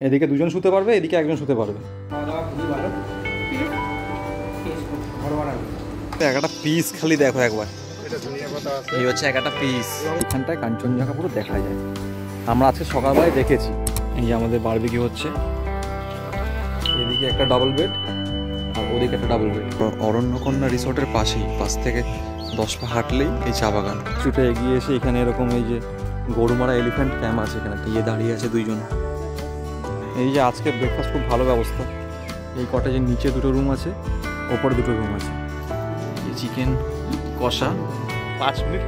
এদিকে দুজন শুতে পারবে, এদিকে একজন শুতে পারবে। একটা পিস খালি দেখো একবার, এই হচ্ছে একটা পিস। এখানটায় কাঞ্চনজঙ্ঘা পুরো দেখা যায়। আমরা আজকে সকালবেলায় দেখেছি। এই যে আমাদের বারবিকিউ হচ্ছে, এদিকে একটা ডাবল বেড আর ওদিকে একটা ডাবল বেড। অরণ্যকন্যা রিসোর্টের পাশ থেকে 10 পা হাঁটলেই এই চা বাগান। ছুটে এগিয়ে এসে এখানে এরকম এই যে গরুমারা এলিফ্যান্ট ক্যাম্প আছে, এখানে গিয়ে দাঁড়িয়ে আছে দুইজন। এই যে আজকের ব্রেকফাস্ট খুব ভালো ব্যবস্থা। এই কটেজের নিচে দুটো রুম আছে, ওপরে দুটো রুম আছে। এই চিকেন কষা। 5 মিনিট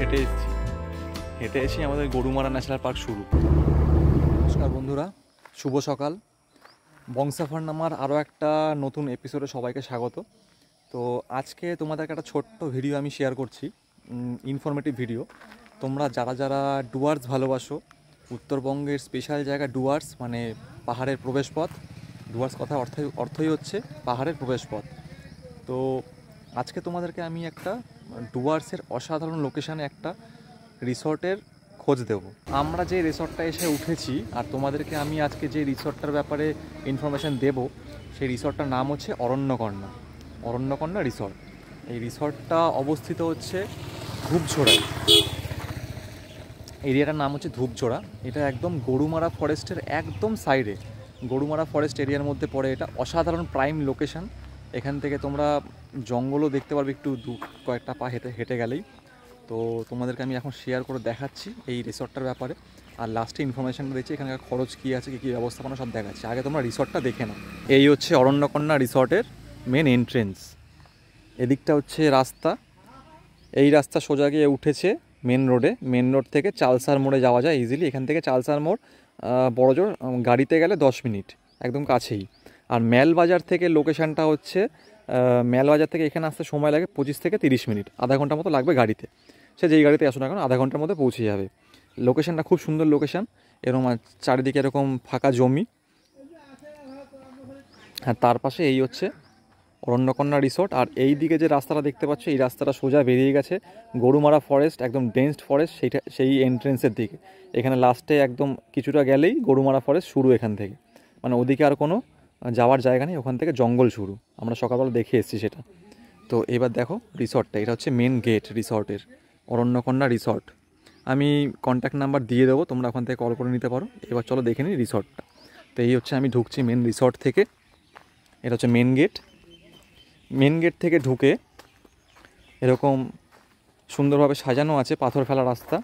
হেঁটে এসে আমাদের গরুমারা ন্যাশনাল পার্ক শুরু। নমস্কার বন্ধুরা, শুভ সকাল। বংসাফার নামার আরও একটা নতুন এপিসোডে সবাইকে স্বাগত। তো আজকে তোমাদেরকে একটা ছোট্ট ভিডিও আমি শেয়ার করছি, ইনফরমেটিভ ভিডিও। তোমরা যারা যারা ডুয়ার্স ভালোবাসো, উত্তরবঙ্গের স্পেশাল জায়গা ডুয়ার্স মানে পাহাড়ের প্রবেশপথ। ডুয়ার্স কথা অর্থই হচ্ছে পাহাড়ের প্রবেশপথ। তো আজকে তোমাদেরকে আমি একটা ডুয়ার্সের অসাধারণ লোকেশানে একটা রিসর্টের খোঁজ দেব। আমরা যে রিসর্টটা এসে উঠেছি আর তোমাদেরকে আমি আজকে যে রিসর্টটার ব্যাপারে ইনফরমেশান দেব, সেই রিসর্টটার নাম হচ্ছে অরণ্যকন্যা রিসর্ট। এই রিসর্টটা অবস্থিত হচ্ছে ধূপঝোড়ায়। এরিয়াটার নাম হচ্ছে ধূপঝোড়া। এটা একদম গরুমারা ফরেস্টের একদম সাইডে, গরুমারা ফরেস্ট এরিয়ার মধ্যে পড়ে। এটা অসাধারণ প্রাইম লোকেশান। এখান থেকে তোমরা জঙ্গলও দেখতে পারবে একটু কয়েকটা পা হেঁটে গেলেই। তো তোমাদেরকে আমি এখন শেয়ার করে দেখাচ্ছি এই রিসর্টটার ব্যাপারে, আর লাস্টে ইনফরমেশানটা দিচ্ছি এখানকার খরচ কী আছে, কী ব্যবস্থাপনা সব দেখাচ্ছি। আগে তোমরা রিসর্টটা দেখে নাও। এই হচ্ছে অরণ্যকন্যা রিসর্টের মেন এন্ট্রেন্স। এদিকটা হচ্ছে রাস্তা। এই রাস্তা সোজা গিয়ে উঠেছে মেন রোডে। মেন রোড থেকে চালসার মোড়ে যাওয়া যায় ইজিলি। এখান থেকে চালসার মোড় বড়জোর গাড়িতে গেলে 10 মিনিট, একদম কাছেই। আর ম্যালবাজার থেকে লোকেশানটা হচ্ছে, ম্যালবাজার থেকে এখানে আসতে সময় লাগে 25 থেকে 30 মিনিট, আধা ঘন্টার মতো লাগবে গাড়িতে। সে যেই গাড়িতে আসো না কেন আধা ঘন্টার মধ্যে পৌঁছে যাবে। লোকেশানটা খুব সুন্দর লোকেশান। এরকম চারিদিকে এরকম ফাঁকা জমি, আর তার পাশে এই হচ্ছে অরণ্যকন্যা রিসর্ট। আর এই দিকে যে রাস্তাটা দেখতে পাচ্ছ, এই রাস্তাটা সোজা বেরিয়ে গেছে গরুমারা ফরেস্ট, একদম ডেন্সড ফরেস্ট, সেই এন্ট্রেন্সের দিকে। এখানে লাস্টে একদম কিছুটা গেলেই গরুমারা ফরেস্ট শুরু এখান থেকে, মানে ওদিকে আর কোনো যাওয়ার জায়গা নেই, ওখান থেকে জঙ্গল শুরু। আমরা সকালবেলা দেখে এসেছি সেটা। তো এবার দেখো রিসর্টটা, এটা হচ্ছে মেন গেট রিসর্টের, অরণ্যকন্যা রিসর্ট। আমি কন্ট্যাক্ট নাম্বার দিয়ে দেবো, তোমরা ওখান থেকে কল করে নিতে পারো। এবার চলো দেখে নিই রিসর্টটা। তো এই হচ্ছে আমি ঢুকছি মেন রিসর্ট থেকে। এটা হচ্ছে মেন গেট। মেন গেট থেকে ঢুকে এরকম সুন্দরভাবে সাজানো আছে, পাথর ফেলা রাস্তা।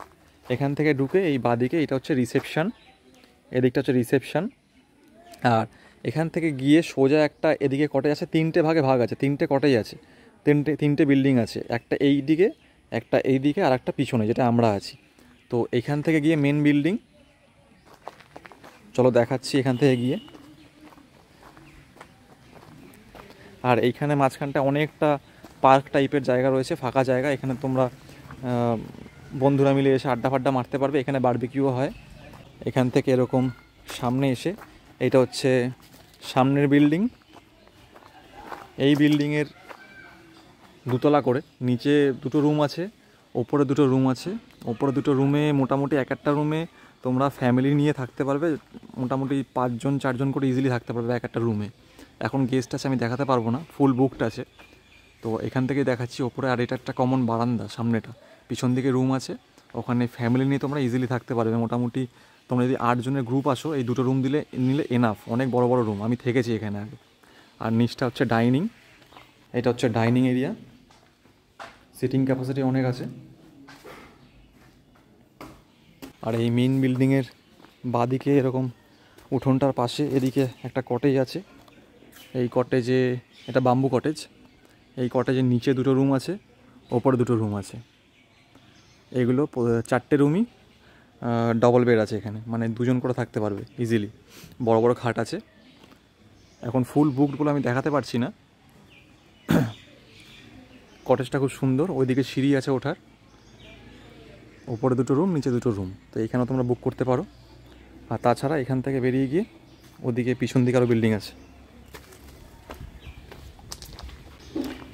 এখান থেকে ঢুকে এই বাদিকে এটা হচ্ছে রিসেপশান, এদিকটা হচ্ছে রিসেপশান। আর এখান থেকে গিয়ে সোজা একটা এদিকে কটেজ আছে, 3টে ভাগে ভাগ আছে, 3টে কটেজ আছে, তিনটে বিল্ডিং আছে। একটা এই দিকে, একটা এই দিকে, আর একটা পিছনে যেটা আমরা আছি। তো এখান থেকে গিয়ে মেন বিল্ডিং, চলো দেখাচ্ছি এখান থেকে গিয়ে। আর এইখানে মাঝখানটা অনেকটা পার্ক টাইপের জায়গা রয়েছে, ফাঁকা জায়গা। এখানে তোমরা বন্ধুরা মিলে এসে আড্ডা ফাড্ডা মারতে পারবে। এখানে বারবিকিউ হয়। এখান থেকে এরকম সামনে এসে, এটা হচ্ছে সামনের বিল্ডিং। এই বিল্ডিংয়ের দুতলা করে, নিচে দুটো রুম আছে, ওপরে দুটো রুম আছে। ওপরে দুটো রুমে মোটামুটি একটা রুমে তোমরা ফ্যামিলি নিয়ে থাকতে পারবে, মোটামুটি 5জন 4জন করে ইজিলি থাকতে পারবে একটা রুমে। এখন গেস্ট আছে, আমি দেখাতে পারবো না, ফুল বুকড আছে। তো এখান থেকে দেখাচ্ছি ওপরে। আর এটা একটা কমন বারান্দা, সামনেটা পিছন দিকে রুম আছে, ওখানে ফ্যামিলি নিয়ে তোমরা ইজিলি থাকতে পারবে। মোটামুটি তোমরা যদি 8 জনের গ্রুপ আসো, এই দুটো রুম নিলে এনাফ। অনেক বড় বড় রুম, আমি থেকেছি এখানে আগে। আর নিচটা হচ্ছে ডাইনিং, এটা হচ্ছে ডাইনিং এরিয়া, সিটিং ক্যাপাসিটি অনেক আছে। আর এই মেন বিল্ডিংয়ের বাদিকে এরকম উঠোনটার পাশে এদিকে একটা কটেজ আছে। এই কটেজে, এটা বাম্বু কটেজ। এই কটেজের নিচে দুটো রুম আছে, ওপরে দুটো রুম আছে। এগুলো 4টে রুমই ডবল বেড আছে এখানে, মানে 2জন করে থাকতে পারবে ইজিলি। বড় বড় খাট আছে। এখন ফুল বুকডগুলো আমি দেখাতে পারছি না। কটেজটা খুব সুন্দর। ওইদিকে সিঁড়ি আছে ওঠার, ওপরে দুটো রুম, নিচে দুটো রুম। তো এখানেও তোমরা বুক করতে পারো। আর তাছাড়া এখান থেকে বেরিয়ে গিয়ে ওদিকে পিছন দিকে আরও বিল্ডিং আছে।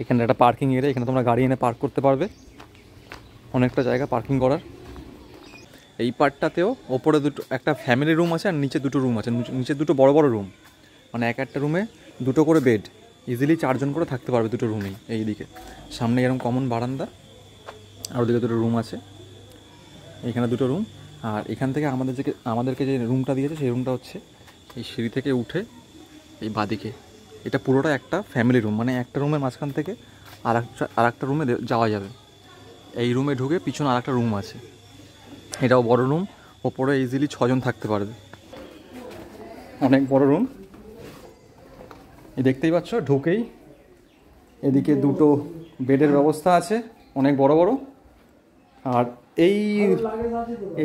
এখানে একটা পার্কিং এরিয়া, এখানে তোমরা গাড়ি এনে পার্ক করতে পারবে, অনেকটা জায়গা পার্কিং করার। এই পার্টটাতেও ওপরে দুটো একটা ফ্যামিলি রুম আছে আর নিচে দুটো রুম আছে, নিচে দুটো বড় বড় রুম, মানে এক একটা রুমে দুটো করে বেড, ইজিলি 4 জন করে থাকতে পারবে দুটো রুমেই। এইদিকে সামনে এরকম কমন বারান্দা, আর ওদিকে দুটো রুম আছে, এইখানে দুটো রুম। আর এখান থেকে আমাদেরকে যে রুমটা দিয়েছে সেই রুমটা হচ্ছে এই সিঁড়ি থেকে উঠে এই বাদিকে, এটা পুরোটা একটা ফ্যামিলি রুম, মানে একটা রুমের মাঝখান থেকে আর একটা রুমে যাওয়া যাবে। এই রুমে ঢুকে পিছনে আর একটা রুম আছে, এটাও বড় রুম, ওপরে ইজিলি 6 জন থাকতে পারবে, অনেক বড় রুম। এই দেখতেই পাচ্ছ ঢুকেই এদিকে দুটো বেডের ব্যবস্থা আছে, অনেক বড় বড়। আর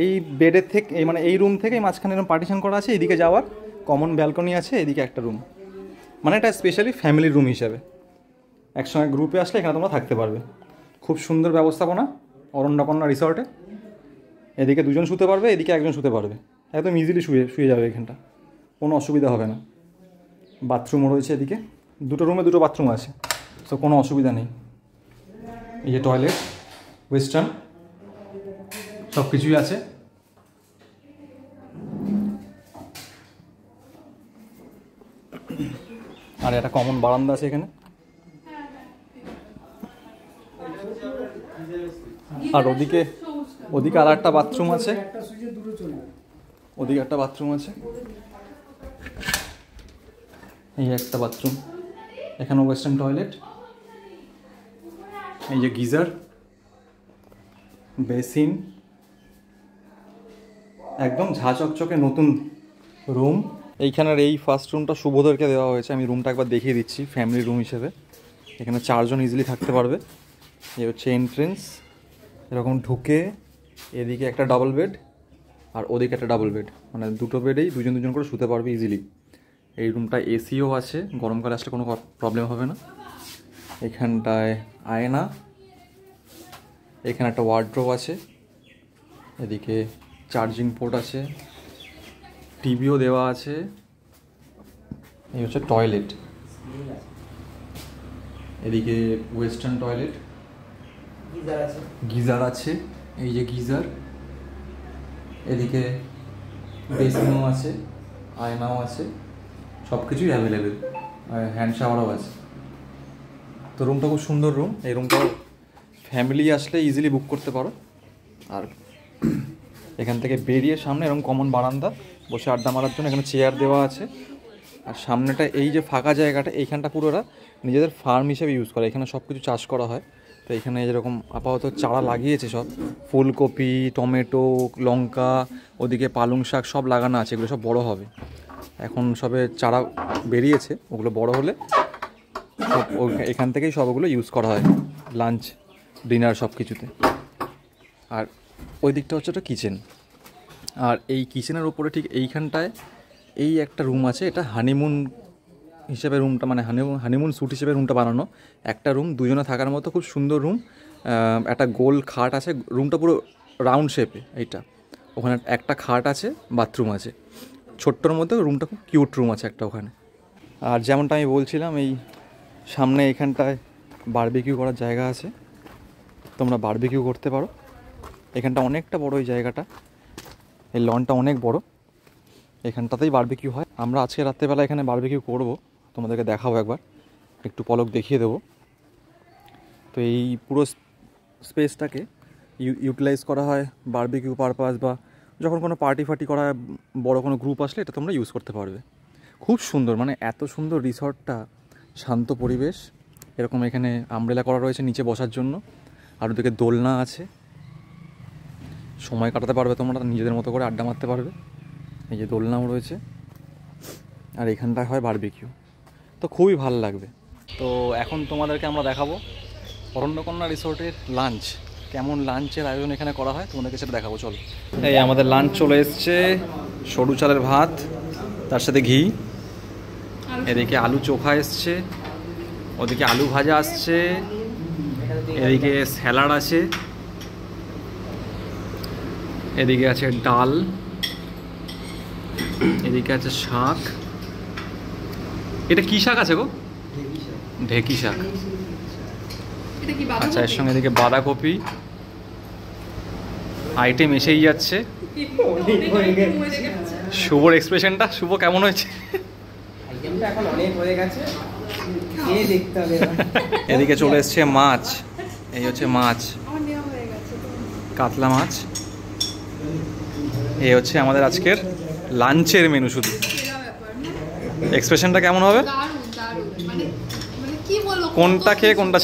এই বেডের থেকে মানে এই রুম থেকে মাঝখানে এরকম পার্টিশন করা আছে, এদিকে যাওয়ার কমন ব্যালকনি আছে, এদিকে একটা রুম, মানে এটা স্পেশালি ফ্যামিলি রুম হিসাবে। একসঙ্গে গ্রুপে আসলে এখানে তোমরা থাকতে পারবে। খুব সুন্দর ব্যবস্থাপনা অরণ্যকন্যা রিসর্টে। এদিকে 2 জন শুতে পারবে, এদিকে 1 জন শুতে পারবে, একদম ইজিলি শুয়ে যাবে এখানটা, কোনো অসুবিধা হবে না। বাথরুমও রয়েছে এদিকে, দুটো রুমে দুটো বাথরুম আছে, তো কোনো অসুবিধা নেই। এই যে টয়লেট, ওয়েস্টার্ন সব কিছুই আছে। আর একটা কমন বারান্দা আছে এখানে, আর ওদিকে আর একটা বাথরুম আছে, ওদিকে একটা বাথরুম আছে, এই একটা বাথরুম, এখানে ওয়েস্টার্ন টয়লেট, এই যে গিজার, বেসিন, একদম ঝাঁচকচকে নতুন রুম। এইখানের এই ফার্স্ট রুমটা শুভদেরকে দেওয়া হয়েছে, আমি রুমটা একবার দেখিয়ে দিচ্ছি ফ্যামিলি রুম হিসেবে। এখানে 4 জন ইজিলি থাকতে পারবে। এই হচ্ছে এন্ট্রেন্স, এরকম ঢুকে এদিকে একটা ডাবল বেড আর ওদিকে একটা ডাবল বেড, মানে দুটো বেডেই 2 জন 2 জন করে শুতে পারবে ইজিলি। এই রুমটা এসিও আছে, গরমকালে আসলে কোনো প্রবলেম হবে না। এখানটায় আয়না, এখানে একটা ওয়ার্ড্রোব আছে, এদিকে চার্জিং পোর্ট আছে, টিভিও দেওয়া আছে। এই হচ্ছে টয়লেট, এদিকে ওয়েস্টার্ন টয়লেট, গিজার আছে, এই যে গিজার, এদিকে বেসিনও আছে, আয়নাও আছে, সব কিছুই অ্যাভেলেবেল, হ্যান্ড শাওয়ারও আছে। তো রুমটা খুব সুন্দর রুম, এই রুমটা ফ্যামিলি আসলে ইজিলি বুক করতে পারো। আর এখান থেকে বেরিয়ে সামনে এরকম কমন বারান্দা, বসে আড্ডা মারার জন্য এখানে চেয়ার দেওয়া আছে। আর সামনেটা এই যে ফাঁকা জায়গাটা, এইখানটা পুরোটা নিজেদের ফার্ম হিসেবে ইউজ করে, এখানে সব কিছু চাষ করা হয়। তো এখানে যেরকম আপাতত চারা লাগিয়েছে, সব ফুলকপি, টমেটো, লঙ্কা, ওদিকে পালং শাক সব লাগানো আছে, এগুলো সব বড় হবে। এখন সবে চারা বেরিয়েছে, ওগুলো বড় হলে সব এখান থেকেই সবগুলো ইউজ করা হয় লাঞ্চ, ডিনার সব কিছুতে। আর ওই দিকটা হচ্ছে একটা কিচেন, আর এই কিচেনের ওপরে ঠিক এইখানটায় এই একটা রুম আছে, এটা হানিমুন হিসেবে রুমটা, মানে হানিমুন স্যুট হিসেবে রুমটা বানানো। একটা রুম 2 জনে থাকার মতো, খুব সুন্দর রুম। একটা গোল খাট আছে, রুমটা পুরো রাউন্ড শেপে এইটা, ওখানে একটা খাট আছে, বাথরুম আছে ছোট্টর মধ্যে, রুমটা খুব কিউট রুম আছে একটা ওখানে। আর যেমনটা আমি বলছিলাম, এই সামনে এখানটায় বারবিকিউ করার জায়গা আছে, তোমরা বারবিকিউ করতে পারো। এখানটা অনেকটা বড়, এই জায়গাটা, এই লনটা অনেক বড়, এখানটাতেই বারবিকিউ হয়। আমরা আজকে রাত্রেবেলা এখানে বারবিকিউ করব, তোমাদেরকে দেখাবো, একবার একটু পলক দেখিয়ে দেবো। তো এই পুরো স্পেসটাকে ইউটিলাইজ করা হয় বারবিকিউ পারপাস, বা যখন কোনো পার্টি করা হয়, বড় কোনো গ্রুপ আসলে এটা তোমরা ইউজ করতে পারবে। খুব সুন্দর, মানে এত সুন্দর রিসর্টটা, শান্ত পরিবেশ। এরকম এখানে আমব্রেলা করা রয়েছে নিচে বসার জন্য, আর ওদিকে দোলনা আছে, সময় কাটাতে পারবে তোমরা নিজেদের মতো করে, আড্ডা মারতে পারবে। এই যে দোলনাও রয়েছে, আর এখানটায় হয় বারবিকিউ, তো খুবই ভালো লাগবে। তো এখন তোমাদেরকে আমরা দেখাবো অরণ্যকন্যা রিসোর্টের লাঞ্চ, কেমন লাঞ্চের আয়োজন এখানে করা হয় তোমাদেরকে সেটা দেখাবো। চলো, এই আমাদের লাঞ্চ চলে এসছে, সরু চালের ভাত, তার সাথে ঘি, এদিকে আলু চোখা এসছে, ওদিকে আলু ভাজা আসছে, এদিকে স্যালাড আছে, এদিকে আছে ডাল, এদিকে আছে শাক। এটা কি শাক আছে গো? ঢেকি শাক। আচ্ছা, এর সঙ্গে এদিকে বাঁধাকপি, আইটেম এসেই যাচ্ছে। শুভর এক্সপ্রেশনটা, শুভ কেমন হয়েছে? এদিকে চলে এসছে মাছ, এই হচ্ছে মাছ, কাতলা মাছ। এই হচ্ছে আমাদের আজকের লাঞ্চের মেনু। শুধু এক্সপ্রেশনটা কেমন হবে? কোনটা খেয়ে কোনটা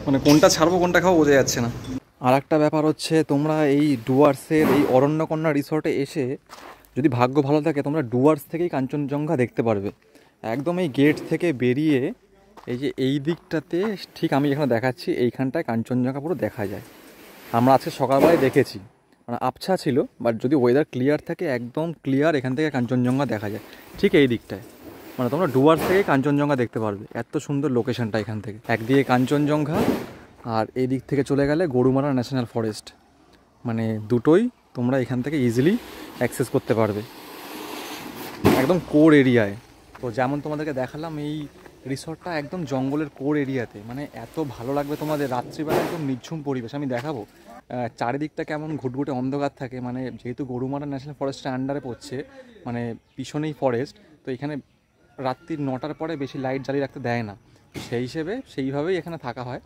মানে কোনটা ছাড়বো কোনটা খাবো বোঝা যাচ্ছে না। আর একটা ব্যাপার হচ্ছে, তোমরা এই ডুয়ার্সের এই অরণ্যকন্যা রিসর্টে এসে যদি ভাগ্য ভালো থাকে তোমরা ডুয়ার্স থেকেই কাঞ্চনজঙ্ঘা দেখতে পারবে। একদম এই গেট থেকে বেরিয়ে এই যে এই দিকটাতে, ঠিক আমি যেখানে দেখাচ্ছি এইখানটায় কাঞ্চনজঙ্ঘা পুরো দেখা যায়। আমরা আজকে সকালবেলায় দেখেছি, মানে আবছা ছিল, বাট যদি ওয়েদার ক্লিয়ার থাকে একদম ক্লিয়ার এখান থেকে কাঞ্চনজঙ্ঘা দেখা যায় ঠিক এই দিকটায়। মানে তোমরা ডুয়ার্স থেকে কাঞ্চনজঙ্ঘা দেখতে পারবে, এত সুন্দর লোকেশনটা এখান থেকে। একদিকে কাঞ্চনজঙ্ঘা আর এই দিক থেকে চলে গেলে গরুমারা ন্যাশনাল ফরেস্ট, মানে দুটোই তোমরা এখান থেকে ইজিলি অ্যাক্সেস করতে পারবে একদম কোর এরিয়ায়। তো যেমন তোমাদেরকে দেখালাম এই রিসর্টটা একদম জঙ্গলের কোর এরিয়াতে, মানে এত ভালো লাগবে তোমাদের। রাত্রিবেলা একদম নিঝুম পরিবেশ, আমি দেখাবো চারিদিকটা কেমন ঘুটঘুটে অন্ধকার থাকে। মানে যেহেতু গরুমারা ন্যাশনাল ফরেস্টের আন্ডারে পড়ছে, মানে পিছনেই ফরেস্ট, তো এখানে রাত্রি 9টার পরে বেশি লাইট জ্বালিয়ে রাখতে দেয় না, সেই হিসেবে সেইভাবেই এখানে থাকা হয়।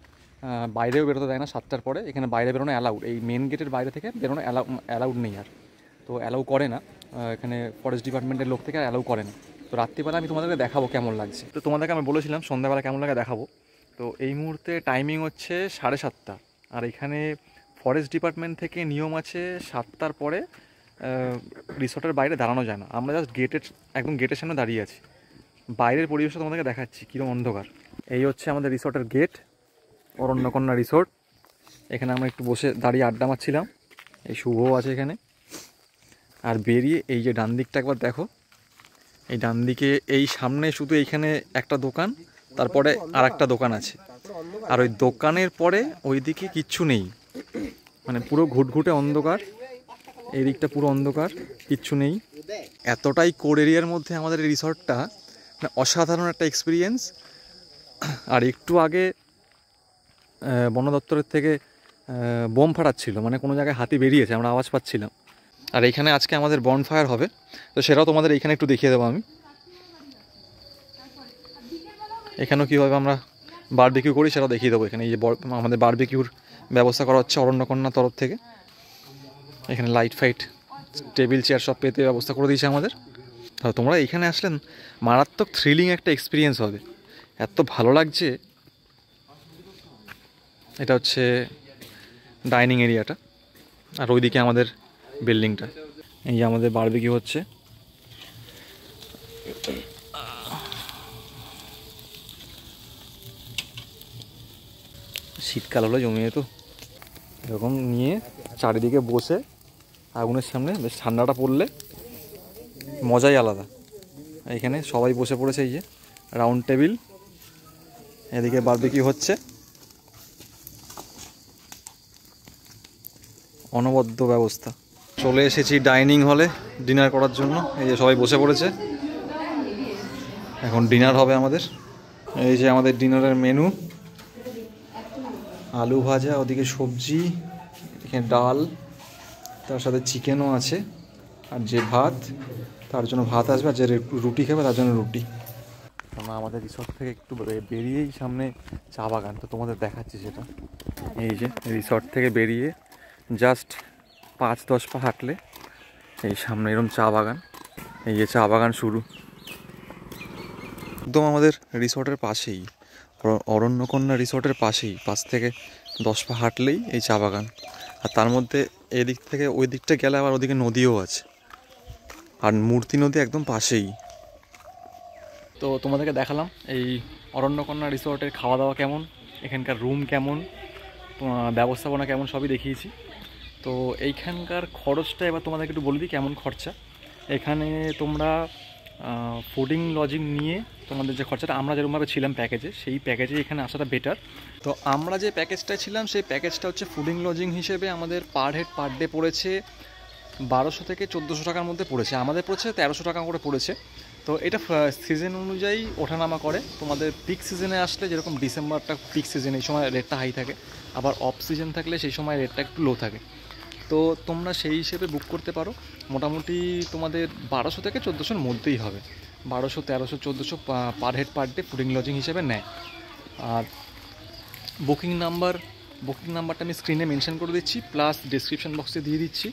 বাইরেও বেরোতে দেয় না 7টার পরে, এখানে বাইরে বেরোনো অ্যালাউড, এই মেন গেটের বাইরে থেকে বেরোনো অ্যালাউড নেই আর, তো অ্যালাউ করে না এখানে ফরেস্ট ডিপার্টমেন্টের লোক থেকে অ্যালাউ করে না। তো রাত্রিবেলা আমি তোমাদেরকে দেখাবো কেমন লাগছে। তো তোমাদেরকে আমি বলেছিলাম সন্ধ্যাবেলা কেমন লাগে দেখাবো। তো এই মুহূর্তে টাইমিং হচ্ছে 7:30, আর এখানে ফরেস্ট ডিপার্টমেন্ট থেকে নিয়ম আছে 7টার পরে রিসর্টের বাইরে দাঁড়ানো যায় না। আমরা জাস্ট একদম গেটের সামনে দাঁড়িয়ে আছি। বাইরের পরিবেশটা তোমাদেরকে দেখাচ্ছি কীরকম অন্ধকার। এই হচ্ছে আমাদের রিসর্টের গেট, অরণ্যকন্যা রিসর্ট। এখানে আমরা একটু বসে দাঁড়িয়ে আড্ডা মারছিলাম, এই শুভও আছে এখানে। আর বেরিয়ে এই যে ডান দিকটা একবার দেখো, এই ডান দিকে এই সামনে শুধু এইখানে একটা দোকান, তারপরে আর একটা দোকান আছে, আর ওই দোকানের পরে ওই দিকে কিচ্ছু নেই, মানে পুরো ঘুটঘুটে অন্ধকার। এই দিকটা পুরো অন্ধকার, কিচ্ছু নেই। এতটাই কোর এরিয়ার মধ্যে আমাদের এই রিসর্টটা, মানে অসাধারণ একটা এক্সপিরিয়েন্স। আর একটু আগে বন দপ্তরের থেকে বোম ফাটাচ্ছিল, মানে কোনো জায়গায় হাতি বেরিয়েছে, আমরা আওয়াজ পাচ্ছিলাম। আর এইখানে আজকে আমাদের বনফায়ার হবে, তো সেটাও তোমাদের এইখানে একটু দেখিয়ে দেবো আমি। এখানেও কীভাবে আমরা বারবিকিউ করি সেটাও দেখিয়ে দেবো এখানে। এই যে আমাদের বারবিকিউর ব্যবস্থা করা হচ্ছে অরণ্যকন্যার তরফ থেকে। এখানে লাইট ফাইট, টেবিল চেয়ার সব পেতে ব্যবস্থা করে দিয়েছে আমাদের। তো তোমরা এইখানে আসলেন মারাত্মক থ্রিলিং একটা এক্সপিরিয়েন্স হবে, এত ভালো লাগছে। এটা হচ্ছে ডাইনিং এরিয়াটা, আর ওইদিকে আমাদের বিল্ডিংটা। এই যে আমাদের বারবিকিউ হচ্ছে। শীতকাল হলো জমিয়ে, তো এরকম নিয়ে চারিদিকে বসে আগুনের সামনে বেশ ঠান্ডাটা পড়লে মজাই আলাদা। এখানে সবাই বসে পড়েছে, এই যে রাউন্ড টেবিল, এদিকে বারবিকিউ হচ্ছে, অনবদ্য ব্যবস্থা। চলে এসেছি ডাইনিং হলে ডিনার করার জন্য। এই যে সবাই বসে পড়েছে, এখন ডিনার হবে আমাদের। এই যে আমাদের ডিনারের মেনু, আলু ভাজা, ওদিকে সবজি, এখানে ডাল, তার সাথে চিকেনও আছে, আর যে ভাত তার জন্য ভাত আসবে, আর যে রুটি খাবে তার জন্য রুটি। আমরা আমাদের রিসর্ট থেকে একটু বেরিয়েই সামনে চা বাগান, তো তোমাদের দেখাচ্ছি সেটা। এই যে রিসর্ট থেকে বেরিয়ে জাস্ট 5-10 পা হাঁটলে এই সামনে এরকম চা বাগান, এই যে চা বাগান শুরু একদম আমাদের রিসর্টের পাশেই, অরণ্যকন্যা রিসর্টের পাশেই, 5 থেকে 10 পা হাঁটলেই এই চা বাগান। আর তার মধ্যে এদিক থেকে ওই দিকটা গেলে আবার ওদিকে নদীও আছে, আর মূর্তি নদী একদম পাশেই। তো তোমাদেরকে দেখালাম এই অরণ্যকন্যা রিসর্টের খাওয়া দাওয়া কেমন, এখানকার রুম কেমন, ব্যবস্থাপনা কেমন, সবই দেখিয়েছি। তো এইখানকার খরচটা এবার তোমাদেরকে একটু বলে দিই কেমন খরচা। এখানে তোমরা ফুডিং লজিং নিয়ে তোমাদের যে খরচাটা, আমরা যেরকমভাবে ছিলাম প্যাকেজে, সেই প্যাকেজে এখানে আসাটা বেটার। তো আমরা যে প্যাকেজটায় ছিলাম সেই প্যাকেজটা হচ্ছে ফুডিং লজিং হিসেবে আমাদের পার হেড পার ডে পড়েছে 1200 থেকে 1400 টাকার মধ্যে পড়েছে। আমাদের পড়েছে 1300 টাকা করে পড়েছে। তো এটা সিজন অনুযায়ী ওঠানামা করে। তোমাদের পিক সিজনে আসলে, যেরকম ডিসেম্বরটা পিক সিজন, এই সময় রেটটা হাই থাকে, আবার অফ সিজন থাকলে সেই সময় রেটটা একটু লো থাকে। তো তোমরা সেই হিসেবে বুক করতে পারো। মোটামুটি তোমাদের 1200 থেকে 1400-র মধ্যেই হবে। 1200, 1300, 1400 per head per day fooding lodging হিসেবে নেয়। আর বুকিং নাম্বারটা আমি স্ক্রিনে মেনশন করে দিচ্ছি, প্লাস ডেসক্রিপশন বক্সে দিয়ে দিচ্ছি।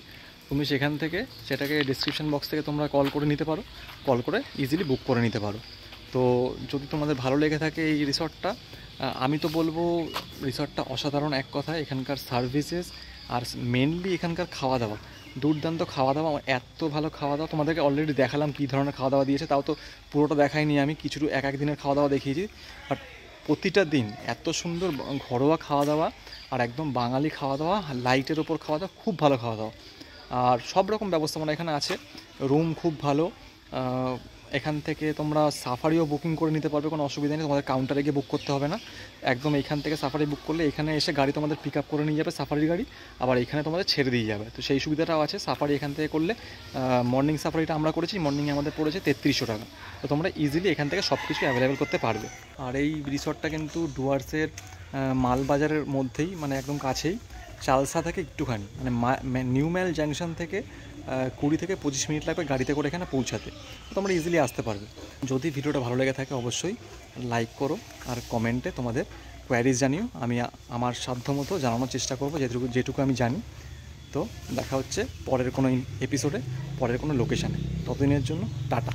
তুমি সেখান থেকে সেটাকে ডেসক্রিপশন বক্স থেকে তোমরা কল করে নিতে পারো, কল করে ইজিলি বুক করে নিতে পারো। তো যদি তোমাদের ভালো লেগে থাকে এই রিসর্টটা, আমি তো বলবো রিসর্টটা অসাধারণ এক কথা। এখানকার সার্ভিসেস আর মেনলি এখানকার খাওয়া দাওয়া, দুর্দান্ত খাওয়া দাওয়া, এত ভালো খাওয়া দাওয়া। তোমাদেরকে অলরেডি দেখালাম কী ধরনের খাওয়া দাওয়া দিয়েছে, তাও তো পুরোটা দেখাইনি আমি, কিছু এক দিনের খাওয়া দাওয়া দেখিয়েছি। বাট প্রতিটা দিন এত সুন্দর ঘরোয়া খাওয়া দাওয়া আর একদম বাঙালি খাওয়া দাওয়া, লাইটের ওপর খাওয়া দাওয়া, খুব ভালো খাওয়া দাওয়া। আর সব রকম ব্যবস্থাপনা এখানে আছে, রুম খুব ভালো। এখান থেকে তোমরা সাফারিও বুকিং করে নিতে পারবে, কোনো অসুবিধা নেই। তোমাদের কাউন্টারে গিয়ে বুক করতে হবে না, একদম এইখান থেকে সাফারি বুক করলে এখানে এসে গাড়ি তোমাদের পিক আপ করে নিয়ে যাবে, সাফারির গাড়ি, আবার এখানে তোমাদের ছেড়ে দিয়ে যাবে। তো সেই সুবিধাটাও আছে। সাফারি এখান থেকে করলে, মর্নিং সাফারিটা আমরা করেছি, মর্নিংয়ে আমাদের পড়েছে 3300 টাকা। তো তোমরা ইজিলি এখান থেকে সব কিছু অ্যাভেলেবেল করতে পারবে। আর এই রিসর্টটা কিন্তু ডুয়ার্সের মালবাজারের মধ্যেই, মানে একদম কাছেই। চালসা থেকে একটুখানি, মানে নিউ ম্যাল জাংশন থেকে 20 থেকে 25 মিনিট লাগবে গাড়িতে করে এখানে পৌঁছাতে। তো তোমরা ইজিলি আসতে পারবে। যদি ভিডিওটা ভালো লেগে থাকে অবশ্যই লাইক করো, আর কমেন্টে তোমাদের কোয়ারিজ জানিও। আমি আমার সাধ্যমতো জানানোর চেষ্টা করবো যেটুকু আমি জানি। তো দেখা হচ্ছে পরের কোনো এপিসোডে, পরের কোনো লোকেশানে। ততদিনের জন্য টাটা।